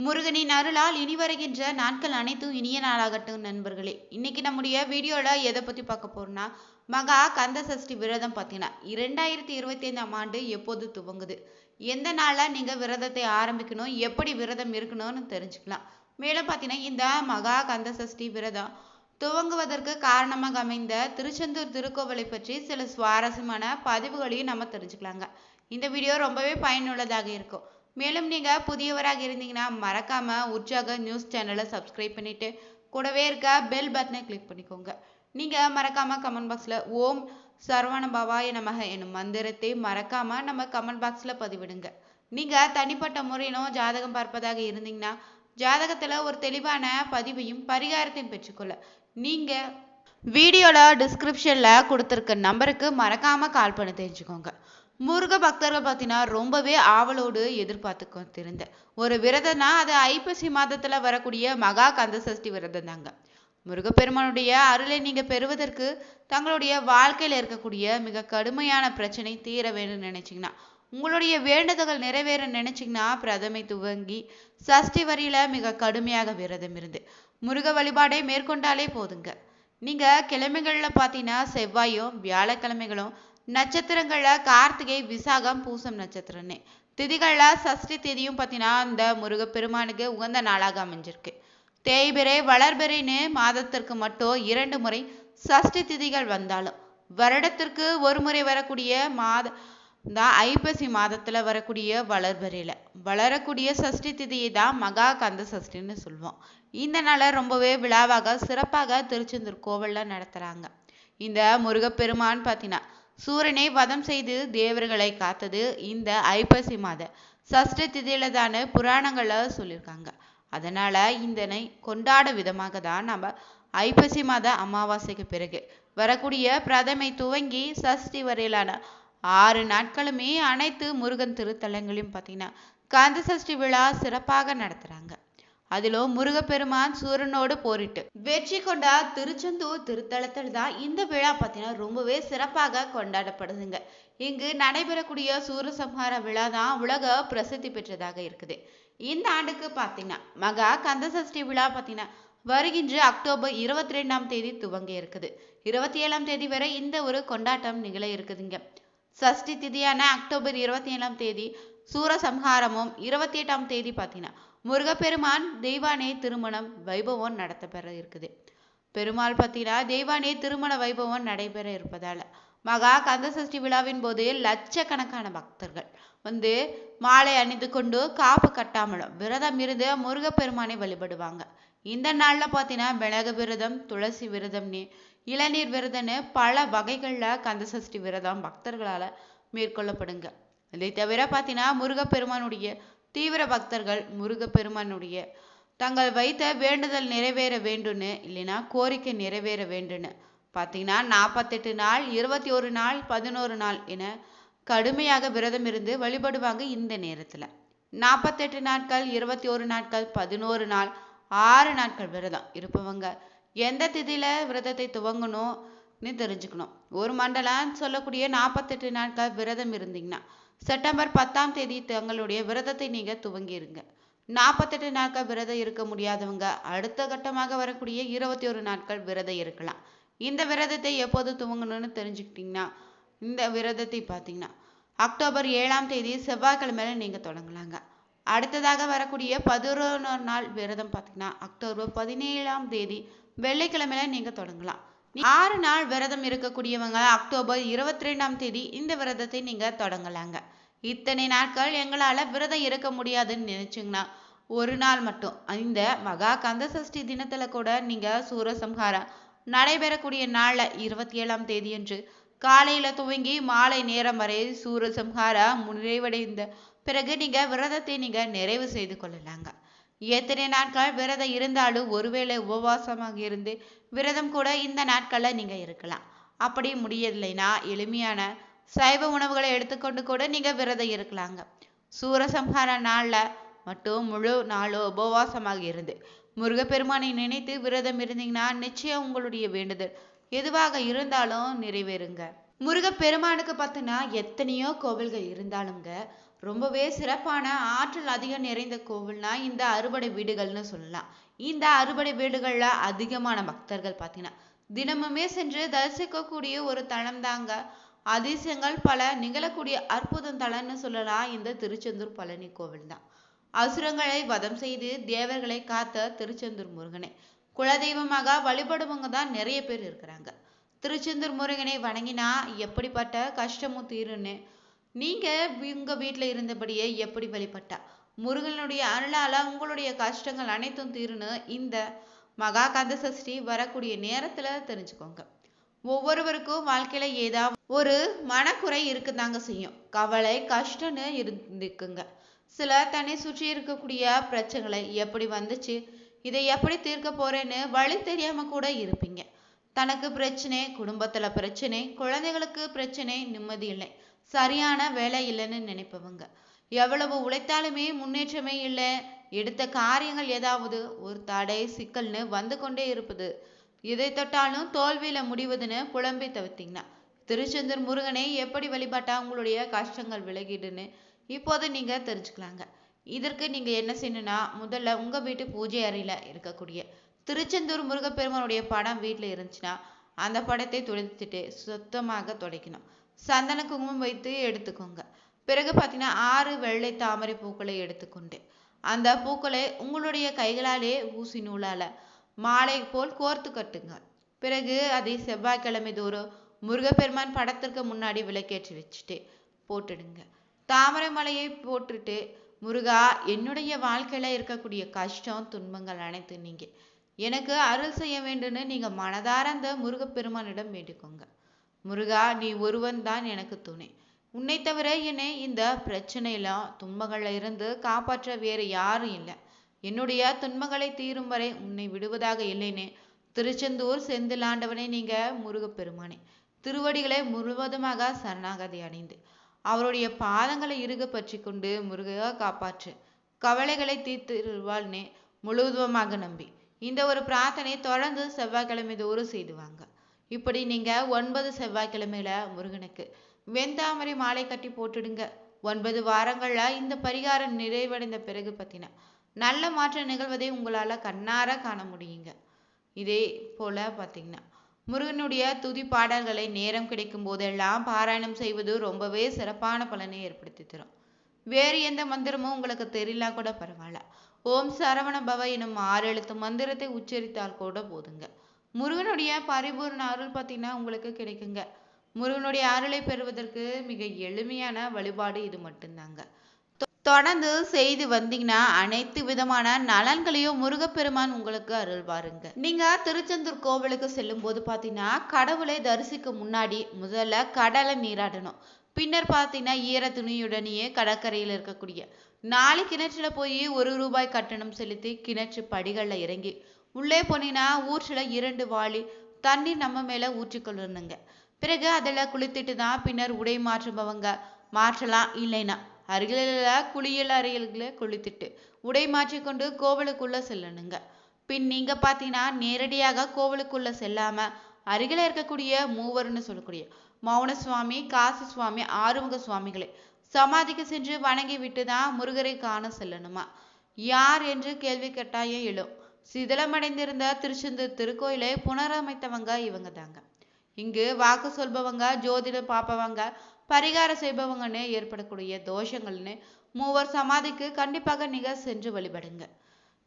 முருகனின் அருளால் இனி வருகின்ற நாட்கள் அனைத்தும் இனிய நாளாகட்டும் நண்பர்களே. இன்னைக்கு நம்முடைய வீடியோல எதை பத்தி பார்க்க போறோம்னா, மகா கந்த சஷ்டி விரதம் பார்த்தீங்கன்னா 2025ஆம் ஆண்டு எப்போது துவங்குது, எந்த நாள்ல நீங்க விரதத்தை ஆரம்பிக்கணும், எப்படி விரதம் இருக்கணும்னு தெரிஞ்சுக்கலாம். மேலும் பார்த்தீங்கன்னா இந்த மகா கந்த சஷ்டி விரதம் துவங்குவதற்கு காரணமாக அமைந்த திருச்செந்தூர் திருக்கோவிலை பற்றி சில சுவாரஸ்யமான பதிவுகளையும் நம்ம தெரிஞ்சுக்கலாங்க. இந்த வீடியோ ரொம்பவே பயனுள்ளதாக இருக்கும். மேலும் நீங்க புதியவராக இருந்தீங்கன்னா மறக்காம உற்சாக நியூஸ் சேனலை சப்ஸ்கிரைப் பண்ணிட்டு கூடவே இருக்க பெல் பட்டனை கிளிக் பண்ணிக்கோங்க. நீங்க மறக்காம கமெண்ட் பாக்ஸ்ல ஓம் சரவண பவாய நமக என்னும் மந்திரத்தை மறக்காம நம்ம கமெண்ட் பாக்ஸ்ல பதிவிடுங்க. நீங்க தனிப்பட்ட முறையிலும் ஜாதகம் பார்ப்பதாக இருந்தீங்கன்னா ஜாதகத்துல ஒரு தெளிவான பதிவையும் பரிகாரத்தையும் பெற்றுக்கொள்ள நீங்க வீடியோல டிஸ்கிரிப்ஷன்ல கொடுத்துருக்க நம்பருக்கு மறக்காம கால் பண்ணி தெரிஞ்சுக்கோங்க. முருக பக்தர்கள் பார்த்தீங்கன்னா ரொம்பவே ஆவலோடு எதிர்பார்த்து கொண்டிருந்த ஒரு விரதம்னா அது ஐப்பசி மாதத்துல வரக்கூடிய மகா கந்த சஷ்டி விரதம் தாங்க. முருகப்பெருமானுடைய அருளை நீங்க பெறுவதற்கு தங்களுடைய வாழ்க்கையில இருக்கக்கூடிய மிக கடுமையான பிரச்சனை தீர வேணும்னு நினைச்சீங்கன்னா, உங்களுடைய வேண்டுதல்கள் நிறைவேற நினைச்சீங்கன்னா பிரதமை துவங்கி சஷ்டி வரியில மிக கடுமையாக விரதம் இருந்து முருக வழிபாடை மேற்கொண்டாலே போதுங்க. நீங்க கிழமைகள்ல பார்த்தீங்கன்னா செவ்வாயும் வியாழக்கிழமைகளும் நட்சத்திரங்கள்ல கார்த்திகை விசாகம் பூசம் நட்சத்திரம்னு திதிகள்ல சஷ்டி திதியும் பார்த்தீங்கன்னா அந்த முருகப்பெருமானுக்கு உகந்த நாளாக அமைஞ்சிருக்கு. தேய்பிறை வளர்பிறைன்னு மாதத்திற்கு மட்டும் 2 முறை சஷ்டி திதிகள் வந்தாலும் வருடத்திற்கு ஒரு முறை வரக்கூடிய தான் ஐப்பசி மாதத்துல வரக்கூடிய வளர்பிறையில வளரக்கூடிய சஷ்டி திதியை தான் மகா கந்த சஷ்டின்னு சொல்லுவோம். இந்த நாளை ரொம்பவே விழாவாக சிறப்பாக திருச்செந்தூர் கோவில்ல நடத்துறாங்க. இந்த முருகப்பெருமான் பார்த்தீங்கன்னா சூரனை வதம் செய்து தேவர்களை காத்தது இந்த ஐப்பசி மாத சஷ்டி திதியில தானே புராணங்கள்ல சொல்லியிருக்காங்க. அதனால இதனை கொண்டாட விதமாக தான் நம்ம ஐப்பசி மாத அமாவாசைக்கு பிறகு வரக்கூடிய பிரதமை துவங்கி சஷ்டி வரையிலான 6 நாட்களுமே அனைத்து முருகன் திருத்தலங்களையும் பார்த்தீங்கன்னா கந்த சஷ்டி விழா சிறப்பாக நடத்துறாங்க. அதிலும் முருகப்பெருமான் சூரனோடு போரிட்டு வெற்றி கொண்ட திருச்செந்தூர் திருத்தலத்தில் தான் இந்த விழா பார்த்தீங்கன்னா ரொம்பவே சிறப்பாக கொண்டாடப்படுதுங்க. இங்கு நடைபெறக்கூடிய சூரசம்ஹார விழா தான் உலக பிரசித்தி பெற்றதாக இருக்குது. இந்த ஆண்டுக்கு பார்த்தீங்கன்னா மகா கந்த சஷ்டி விழா பார்த்தீங்கன்னா வருகின்ற அக்டோபர் 22ஆம் தேதி துவங்க இருக்குது. 27ஆம் தேதி வரை இந்த ஒரு கொண்டாட்டம் நிகழ இருக்குதுங்க. சஷ்டி திதியான அக்டோபர் 27ஆம் தேதி சூரசம்ஹாரமும் 28ஆம் தேதி பார்த்தீங்கன்னா முருகப்பெருமான் தெய்வானை திருமணம் வைபவம் நடத்தப்பெற இருக்குது. பெருமாள் பார்த்தீங்கன்னா தெய்வானை திருமண வைபவம் நடைபெற இருப்பதால மகா கந்த சஷ்டி விழாவின் போது லட்சக்கணக்கான பக்தர்கள் மாலை அணிந்து கொண்டு காப்பு கட்டாமலும் விரதம் இருந்து முருகப்பெருமானை வழிபடுவாங்க. இந்த நாள்ல பார்த்தீங்கன்னா மிளகு விரதம், துளசி விரதம்னு இளநீர் விரதம்னு பல வகைகள்ல கந்த சஷ்டி விரதம் பக்தர்களால மேற்கொள்ளப்படுங்க. இதை தவிர பார்த்தீங்கன்னா முருகப்பெருமானுடைய தீவிர பக்தர்கள் முருகப்பெருமானுடைய தங்கள் வைத்த வேண்டுதல் நிறைவேற வேண்டும்னு இல்லைன்னா கோரிக்கை நிறைவேற வேண்டும்னு பார்த்தீங்கன்னா 48 நாள், 21 நாள், 11 நாள் என கடுமையாக விரதம் இருந்து வழிபடுவாங்க. இந்த நேரத்துல 48 நாட்கள், 21 நாட்கள், 11 நாள், 6 நாட்கள் விரதம் இருப்பவங்க எந்த திதியில விரதத்தை துவங்கணும்னு தெரிஞ்சுக்கணும். ஒரு மண்டலம் சொல்லக்கூடிய 48 நாட்கள் விரதம் இருந்தீங்கன்னா செப்டம்பர் 10ஆம் தேதி தங்களுடைய விரதத்தை நீங்க துவங்கிருங்க. 48 நாட்கள் விரதம் இருக்க முடியாதவங்க அடுத்த கட்டமாக வரக்கூடிய 21 நாட்கள் விரதம் இருக்கலாம். இந்த விரதத்தை எப்போது துவங்கணும்னு தெரிஞ்சுக்கிட்டீங்கன்னா இந்த விரதத்தை பார்த்தீங்கன்னா அக்டோபர் 7ஆம் தேதி செவ்வாய்க்கிழமையில நீங்க தொடங்கலாங்க. அடுத்ததாக வரக்கூடிய 11 நாள் விரதம் பார்த்தீங்கன்னா அக்டோபர் 17ஆம் தேதி வெள்ளிக்கிழமையில நீங்க தொடங்கலாம். 6 நாள் விரதம் இருக்கக்கூடியவங்க அக்டோபர் 22ஆம் தேதி இந்த விரதத்தை நீங்க தொடங்கலாங்க. இத்தனை நாட்கள் எங்களால விரதம் இருக்க முடியாதுன்னு நினைச்சீங்கன்னா ஒரு நாள் மட்டும் இந்த மகா கந்த சஷ்டி தினத்துல கூட நீங்க சூரசம்ஹாரம் நடைபெறக்கூடிய நாள்ல 27ஆம் தேதி என்று காலையில துவங்கி மாலை நேரம் வரை சூரசம்ஹாரம் நிறைவடைந்த பிறகு நீங்க விரதத்தை நீங்க நிறைவு செய்து கொள்ளலாங்க. எத்தனை நாட்கள் விரதம் இருந்தாலும் ஒருவேளை உபவாசமாக இருந்து விரதம் கூட இந்த நாட்கள்ல நீங்க இருக்கலாம். அப்படி முடியலைன்னா எளிமையான சைவ உணவுகளை எடுத்துக்கொண்டு கூட நீங்க விரதம் இருக்கலாங்க. சூரசம்ஹார நாள்ல மட்டும் முழு நாளும் உபவாசமாக இருந்து முருகப்பெருமானை நினைத்து விரதம் இருந்தீங்கன்னா நிச்சயம் உங்களுடைய வேண்டுதல் எதுவாக இருந்தாலும் நிறைவேறுங்க. முருகப்பெருமானுக்கு பார்த்தீங்கன்னா எத்தனையோ கோவில்கள் இருந்தாலுங்க ரொம்பவே சிறப்பான ஆற்றல் அதிகம் நிறைந்த கோவில்னா இந்த அறுபடை வீடுகள்னு சொல்லலாம். இந்த அறுபடை வீடுகள்ல அதிகமான பக்தர்கள் பார்த்தீங்கன்னா தினமுமே சென்று தரிசிக்கக்கூடிய ஒரு தலம் தாங்க. அதிசயங்கள் பல நிகழக்கூடிய அற்புதம் தலம்னு சொல்லலாம் இந்த திருச்செந்தூர் பழனி கோவில் தான். அசுரங்களை வதம் செய்து தேவர்களை காத்த திருச்செந்தூர் முருகனை குலதெய்வமாக வழிபடுவங்க தான் நிறைய பேர் இருக்கிறாங்க. திருச்செந்தூர் முருகனை வணங்கினா எப்படிப்பட்ட கஷ்டமும் தீருன்னு நீங்க உங்க வீட்டுல இருந்தபடியே எப்படி வழிபட்டா முருகனுடைய அருளால உங்களுடைய கஷ்டங்கள் அனைத்தும் தீருன்னு இந்த மகா கந்த சஷ்டி வரக்கூடிய நேரத்துல தெரிஞ்சுக்கோங்க. ஒவ்வொருவருக்கும் வாழ்க்கையில ஏதாவது ஒரு மனக்குறை இருக்குதாங்க செய்யும். கவலை கஷ்டம்னு இருந்துக்குங்க. சில தன்னை சுற்றி இருக்கக்கூடிய பிரச்சனைகளை எப்படி வந்துச்சு, இதை எப்படி தீர்க்க போறேன்னு வழி தெரியாம கூட இருப்பீங்க. தனக்கு பிரச்சனை, குடும்பத்துல பிரச்சனை, குழந்தைகளுக்கு பிரச்சனை, நிம்மதி இல்லை, சரியான வேலை இல்லைன்னு நினைப்பவங்க, எவ்வளவு உழைத்தாலுமே முன்னேற்றமே இல்லை, எடுத்த காரியங்கள் ஏதாவது ஒரு தடை சிக்கல்னு வந்து கொண்டே இருப்பது, எதை தொட்டாலும் தோல்வியில முடிவதுன்னு புலம்பி தவிர்த்தீங்கன்னா திருச்செந்தூர் முருகனை எப்படி வழிபாட்டா உங்களுடைய கஷ்டங்கள் விலகிடுன்னு இப்போது நீங்க தெரிஞ்சுக்கலாங்க. இதற்கு நீங்க என்ன செய்யணும்னா, முதல்ல உங்க வீட்டு பூஜை அறையில இருக்கக்கூடிய திருச்செந்தூர் முருகப்பெருமானுடைய படம் வீட்டுல இருந்துச்சுன்னா அந்த படத்தை துடைத்துட்டு சுத்தமாக துடைக்கணும். சந்தன குங்குமம் வைத்து எடுத்துக்கோங்க. பிறகு பார்த்தீங்கன்னா 6 வெள்ளை தாமரை பூக்களை எடுத்துக்கொண்டு அந்த பூக்களை உங்களுடைய கைகளாலே ஊசி நூலால மாலை போல் கோர்த்து கட்டுங்க. பிறகு அதை செவ்வாய்க்கிழமை தோறும் முருகப்பெருமான் படத்திற்கு முன்னாடி விளக்கேற்றி வச்சுட்டு போட்டுடுங்க. தாமரை மலையை போட்டுட்டு, முருகா, என்னுடைய வாழ்க்கையில இருக்கக்கூடிய கஷ்டம் துன்பங்கள் அனைத்து நீங்க எனக்கு அருள் செய்ய வேண்டும்னு நீங்க மனதார அந்த முருகப்பெருமானிடம் வேண்டிக்கோங்க. முருகா, நீ ஒருவன் தான் எனக்கு துணை, உன்னை தவிர என்னை இந்த பிரச்சனையெல்லாம் துன்பங்கள்ல இருந்து காப்பாற்ற வேறு யாரும் இல்லை, என்னுடைய துன்பங்களை தீரும் வரை உன்னை விடுவதாக இல்லைன்னு திருச்செந்தூர் செந்தில் ஆண்டவனே நீங்க முருகப்பெருமானே திருவடிகளை முழுவதுமாக சரணாகதி அடைந்து அவருடைய பாதங்களை இறுக பற்றி கொண்டு முருகா காப்பாற்று, கவலைகளை தீர்த்துருவாள்னே முழுவதுமாக நம்பி இந்த ஒரு பிரார்த்தனை தொடர்ந்து செவ்வாய்க்கிழமை தோறும் செய்துவாங்க. இப்படி நீங்க 9 செவ்வாய்க்கிழமையில முருகனுக்கு வெண்தாமரை மாலை கட்டி போட்டுடுங்க. 9 வாரங்கள்ல இந்த பரிகாரம் நிறைவடைந்த பிறகு பார்த்தீங்கன்னா நல்ல மாற்றம் நிகழ்வதை உங்களால கண்ணார காண முடியுங்க. இதே போல பார்த்தீங்கன்னா முருகனுடைய துதி பாடல்களை நேரம் கிடைக்கும் போதெல்லாம் பாராயணம் செய்வது ரொம்பவே சிறப்பான பலனை ஏற்படுத்தி தரும். வேறு எந்த மந்திரமும் உங்களுக்கு தெரியல கூட பரவாயில்ல, ஓம் சரவண பவ எனும் 6 எழுத்து மந்திரத்தை உச்சரித்தால் கூட போதுங்க. முருகனுடைய பரிபூர்ண அருள் பார்த்தீங்கன்னா உங்களுக்கு கிடைக்குங்க. முருகனுடைய அருளை பெறுவதற்கு மிக எளிமையான வழிபாடு இது மட்டும்தாங்க. தொடர்ந்து செய்து வந்தீங்கன்னா அனைத்து விதமான நலன்களையும் முருகப்பெருமான் உங்களுக்கு அருள்வாருங்க. நீங்க திருச்செந்தூர் கோவிலுக்கு செல்லும் போது பாத்தீங்கன்னா கடவுளை தரிசிக்க முன்னாடி முதல்ல கடலை நீராடணும். பின்னர் பாத்தீங்கன்னா ஈர துணியுடனேயே கடற்கரையில் இருக்கக்கூடிய 4 கிணற்றுல போய் ₹1 கட்டணம் செலுத்தி கிணற்று படிகள்ல இறங்கி உள்ளே போனீங்கன்னா ஊற்றுல 2 வாளி தண்ணீர் நம்ம மேல ஊற்றிக்கொள்ளணுங்க. பிறகு அதில் குளித்துட்டு தான் பின்னர் உடை மாற்றுபவங்க மாற்றலாம். இல்லைன்னா அருகிலுள்ள குளியல் அறையில குளித்துட்டு உடை மாற்றிக்கொண்டு கோவிலுக்குள்ள செல்லணுங்க. பின் நீங்க பாத்தீங்கன்னா நேரடியாக கோவிலுக்குள்ள செல்லாம அருகில இருக்கக்கூடிய மூவர்னு சொல்லக்கூடிய மௌன சுவாமி, காசி சுவாமி, ஆறுமுக சுவாமிகளை சமாதிக்கு சென்று வணங்கி விட்டு தான் முருகரை காண செல்லணுமா. யார் என்று கேள்வி கட்டாயம் எழும். சிதிலமடைந்திருந்த திருச்செந்தூர் திருக்கோயிலை புனரமைத்தவங்க இவங்க தாங்க. இங்கு வாக்கு சொல்பவங்க, ஜோதிடம் பார்ப்பவங்க, பரிகாரம் செய்பவங்கன்னு ஏற்படக்கூடிய தோஷங்கள்னு மூவர் சமாதிக்கு கண்டிப்பாக நீங்க சென்று வழிபடுங்க.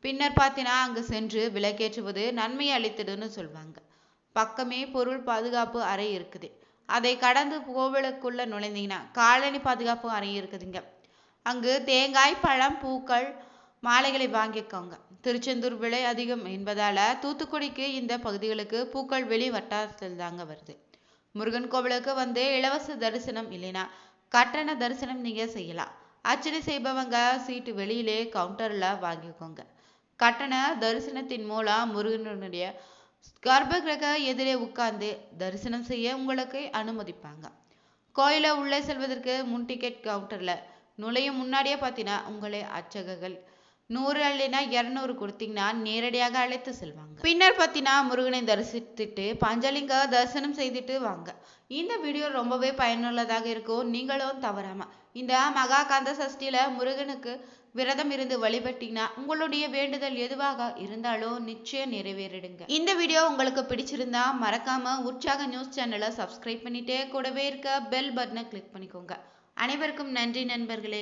பின்னர் பார்த்தீங்கன்னா அங்கு சென்று விளக்கேற்றுவது நன்மையை அளித்ததுன்னு சொல்லுவாங்க. பக்கமே பொருள் பாதுகாப்பு அறை இருக்குது. அதை கடந்து கோவிலுக்குள்ள நுழைந்தீங்கன்னா காலனி பாதுகாப்பு அறை இருக்குதுங்க. அங்கு தேங்காய், பழம், பூக்கள், மாலைகளை வாங்கிக்கோங்க. திருச்செந்தூர் விலை அதிகம் என்பதால தூத்துக்குடிக்கு இந்த பகுதிகளுக்கு பூக்கள் வெளி வட்டாரத்தில் தாங்க வருது. முருகன் கோவிலுக்கு வந்து இலவச தரிசனம் இல்லைன்னா கட்டண தரிசனம் நீங்க செய்யலாம். அர்ச்சனை செய்பவங்க சீட்டு வெளியிலே கவுண்டர்ல வாங்கிக்கோங்க. கட்டண தரிசனத்தின் மூலம் முருகனுடைய கர்ப்ப கிரக எதிரே உட்கார்ந்து தரிசனம் செய்ய உங்களுக்கு அனுமதிப்பாங்க. கோயில உள்ளே செல்வதற்கு முன் டிக்கெட் கவுண்டர்ல நுழையும் முன்னாடியே பார்த்தீங்கன்னா உங்களை அர்ச்சகர்கள் 100 இல்லைன்னா 200 கொடுத்தீங்கன்னா நேரடியாக அழைத்து செல்வாங்க. பின்னர் பார்த்தீங்கன்னா முருகனை தரிசித்துட்டு பஞ்சலிங்க தரிசனம் செய்துட்டு வாங்க. இந்த வீடியோ ரொம்பவே பயனுள்ளதாக இருக்கும். நீங்களும் தவறாம இந்த மகா கந்த சஷ்டியில முருகனுக்கு விரதம் இருந்து வழிபட்டீங்கன்னா உங்களுடைய வேண்டுதல் எதுவாக இருந்தாலும் நிச்சயம் நிறைவேறிடுங்க. இந்த வீடியோ உங்களுக்கு பிடிச்சிருந்தா மறக்காம உற்சாக நியூஸ் சேனலை சப்ஸ்கிரைப் பண்ணிட்டே கூடவே இருக்க பெல் பட்டனை கிளிக் பண்ணிக்கோங்க. அனைவருக்கும் நன்றி நண்பர்களே.